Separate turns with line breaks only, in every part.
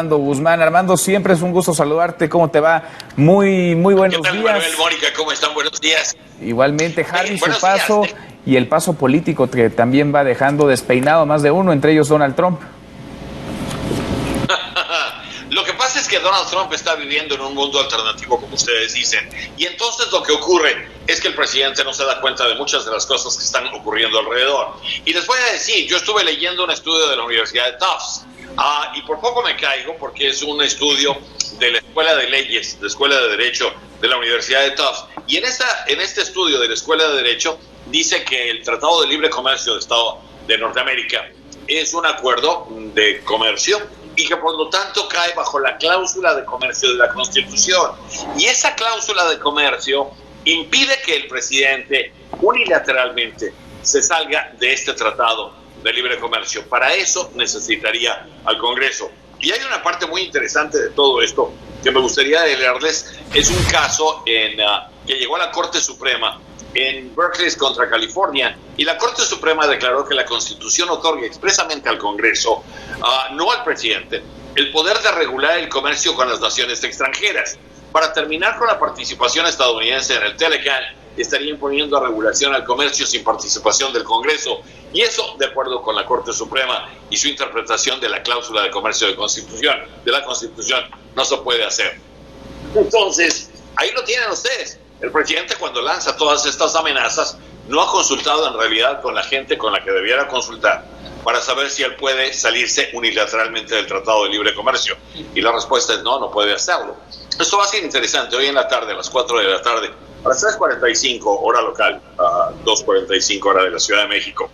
Armando Guzmán. Armando, siempre es un gusto saludarte. ¿Cómo te va? Muy buenos
¿Qué tal,
días.
Manuel, Mónica? ¿Cómo están? Buenos días.
Igualmente, Harry, su paso
días.
Y el paso político que también va dejando despeinado a más de uno, entre ellos Donald Trump.
Lo que pasa es que Donald Trump está viviendo en un mundo alternativo, como ustedes dicen, y entonces lo que ocurre es que el presidente no se da cuenta de muchas de las cosas que están ocurriendo alrededor. Y les voy a decir, yo estuve leyendo un estudio de la Universidad de Tufts, y por poco me caigo porque es un estudio de la Escuela de Leyes, de Escuela de Derecho de la Universidad de Tufts, y en este estudio de la Escuela de Derecho dice que el Tratado de Libre Comercio de Estado de Norteamérica es un acuerdo de comercio y que por lo tanto cae bajo la cláusula de comercio de la Constitución. Y esa cláusula de comercio impide que el presidente unilateralmente se salga de este tratado de libre comercio. Para eso necesitaría al Congreso. Y hay una parte muy interesante de todo esto que me gustaría leerles. Es un caso que llegó a la Corte Suprema en Berkeley contra California, y la Corte Suprema declaró que la Constitución otorga expresamente al Congreso, no al presidente, el poder de regular el comercio con las naciones extranjeras. Para terminar con la participación estadounidense en el Telecan, estaría imponiendo regulación al comercio sin participación del Congreso, y eso de acuerdo con la Corte Suprema y su interpretación de la cláusula de comercio de la Constitución, no se puede hacer. Entonces, ahí lo tienen ustedes. El presidente, cuando lanza todas estas amenazas, no ha consultado en realidad con la gente con la que debiera consultar para saber si él puede salirse unilateralmente del Tratado de Libre Comercio. Y la respuesta es no puede hacerlo. Esto va a ser interesante. Hoy en la tarde, a las 4 de la tarde, a las 3:45 hora local, a 2:45 hora de la Ciudad de México,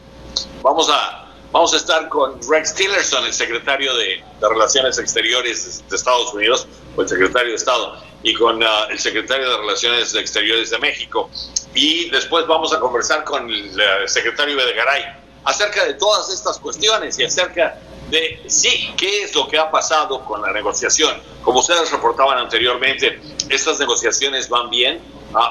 vamos a estar con Rex Tillerson, el secretario de Relaciones Exteriores de Estados Unidos, o el secretario de Estado, y con el secretario de Relaciones Exteriores de México. Y después vamos a conversar con el secretario Videgaray acerca de todas estas cuestiones y acerca de qué es lo que ha pasado con la negociación. Como ustedes reportaban anteriormente, estas negociaciones van bien.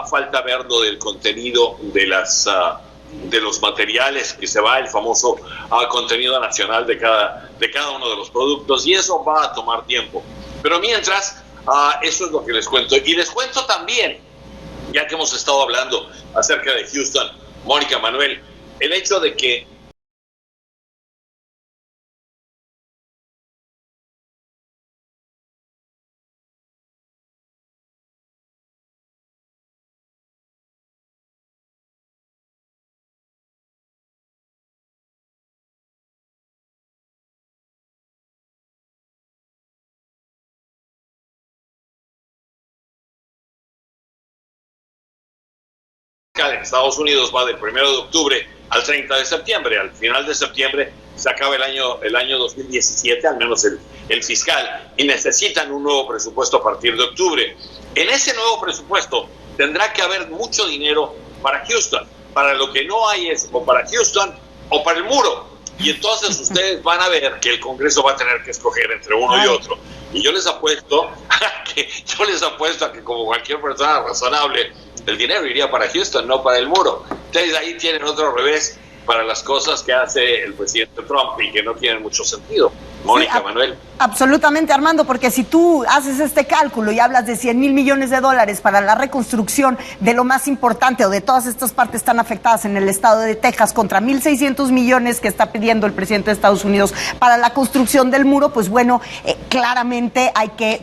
Falta ver lo del contenido de los materiales que se va, el famoso contenido nacional de cada uno de los productos, y eso va a tomar tiempo. Pero mientras, eso es lo que les cuento. Y les cuento también, ya que hemos estado hablando acerca de Houston, Mónica, Manuel, el hecho de que en Estados Unidos va del 1 de octubre al 30 de septiembre. Al final de septiembre se acaba el año 2017, al menos el fiscal, y necesitan un nuevo presupuesto a partir de octubre. En ese nuevo presupuesto tendrá que haber mucho dinero para Houston. Para lo que no hay es o para Houston o para el muro. Y entonces ustedes van a ver que el Congreso va a tener que escoger entre uno y otro. Y yo les apuesto a que como cualquier persona razonable, el dinero iría para Houston, no para el muro. Entonces ahí tienen otro revés para las cosas que hace el presidente Trump y que no tienen mucho sentido. Mónica, sí, Manuel.
Absolutamente, Armando, porque si tú haces este cálculo y hablas de 100,000 millones de dólares para la reconstrucción de lo más importante o de todas estas partes tan afectadas en el estado de Texas contra 1,600 millones que está pidiendo el presidente de Estados Unidos para la construcción del muro, pues bueno, claramente hay que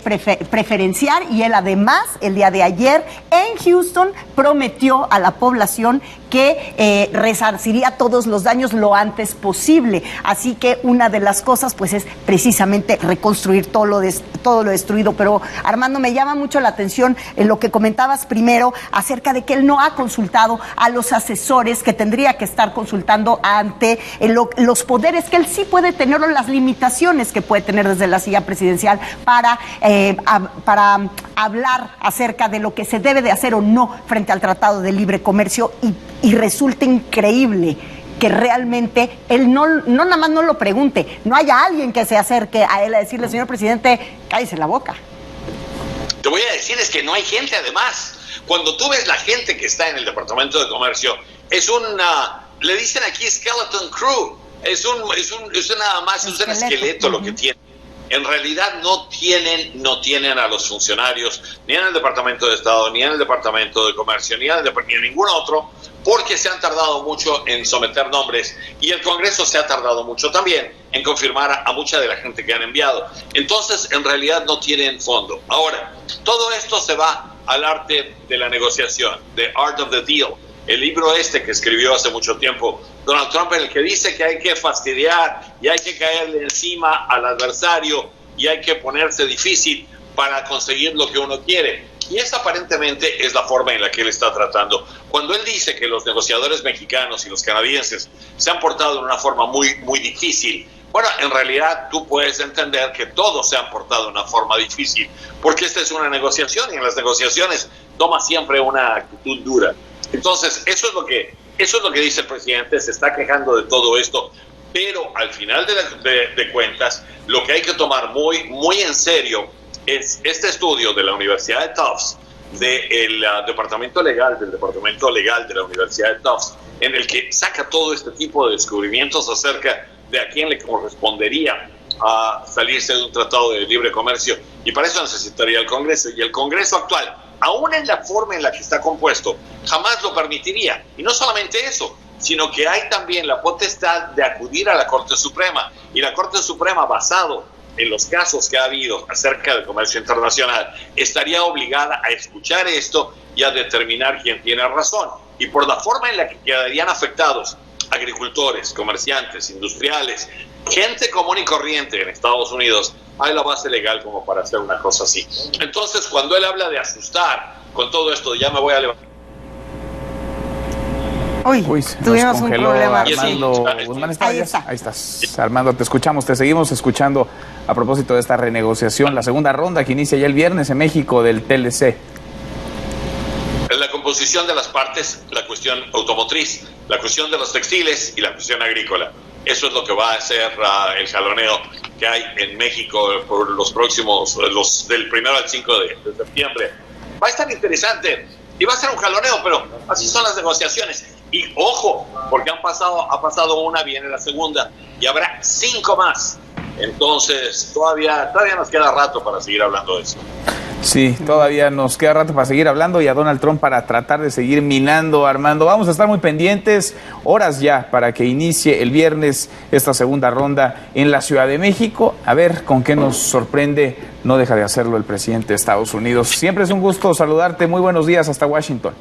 preferenciar, y él además el día de ayer en Houston prometió a la población que resarciría todos los daños lo antes posible. Así que una de las cosas pues es precisamente reconstruir todo lo destruido. Pero Armando, me llama mucho la atención lo que comentabas primero acerca de que él no ha consultado a los asesores que tendría que estar consultando ante los poderes que él sí puede tener, o las limitaciones que puede tener desde la silla presidencial para hablar acerca de lo que se debe de hacer o no frente al Tratado de Libre Comercio, y resulta increíble que realmente él no nada más no lo pregunte, no haya alguien que se acerque a él a decirle: señor presidente, cállese la boca.
Te voy a decir, es que no hay gente. Además, cuando tú ves la gente que está en el Departamento de Comercio, le dicen aquí skeleton crew, es nada más un esqueleto lo que tiene. En realidad no tienen a los funcionarios, ni en el Departamento de Estado, ni en el Departamento de Comercio, ni en ningún otro, porque se han tardado mucho en someter nombres y el Congreso se ha tardado mucho también en confirmar a mucha de la gente que han enviado. Entonces, en realidad no tienen fondo. Ahora, todo esto se va al arte de la negociación, The Art of the Deal, el libro que escribió hace mucho tiempo Donald Trump, en el que dice que hay que fastidiar y hay que caerle encima al adversario y hay que ponerse difícil para conseguir lo que uno quiere. Y esa aparentemente es la forma en la que él está tratando. Cuando él dice que los negociadores mexicanos y los canadienses se han portado de una forma muy, muy difícil, bueno, en realidad tú puedes entender que todos se han portado de una forma difícil, porque esta es una negociación y en las negociaciones toma siempre una actitud dura. Entonces, eso es lo que dice el presidente, se está quejando de todo esto, pero al final de cuentas, lo que hay que tomar muy, muy en serio es este estudio de la Universidad de Tufts, del Departamento Legal de la Universidad de Tufts, en el que saca todo este tipo de descubrimientos acerca de a quién le correspondería a salirse de un tratado de libre comercio, y para eso necesitaría el Congreso, y el Congreso actual, aún en la forma en la que está compuesto, jamás lo permitiría. Y no solamente eso, sino que hay también la potestad de acudir a la Corte Suprema, y la Corte Suprema, basado en los casos que ha habido acerca del comercio internacional, estaría obligada a escuchar esto y a determinar quién tiene razón. Y por la forma en la que quedarían afectados agricultores, comerciantes, industriales, gente común y corriente en Estados Unidos, hay la base legal como para hacer una cosa así. Entonces, cuando él habla de asustar con todo esto, ya me voy a levantar.
Uy, tuvimos un problema.
Armando Guzmán, ahí estás. Armando, te escuchamos, te seguimos escuchando a propósito de esta renegociación, la segunda ronda que inicia ya el viernes en México del TLC.
La composición de las partes, la cuestión automotriz, la cuestión de los textiles y la cuestión agrícola. Eso es lo que va a ser el jaloneo que hay en México por los próximos, los del 1 al 5 de septiembre. Va a estar interesante y va a ser un jaloneo, pero así son las negociaciones. Y ojo, porque ha pasado una, viene la segunda y habrá 5 más. Entonces todavía nos queda rato para seguir hablando de eso.
Sí, todavía nos queda rato para seguir hablando y a Donald Trump para tratar de seguir minando, Armando. Vamos a estar muy pendientes, horas ya para que inicie el viernes esta segunda ronda en la Ciudad de México. A ver con qué nos sorprende, no deja de hacerlo el presidente de Estados Unidos. Siempre es un gusto saludarte, muy buenos días hasta Washington.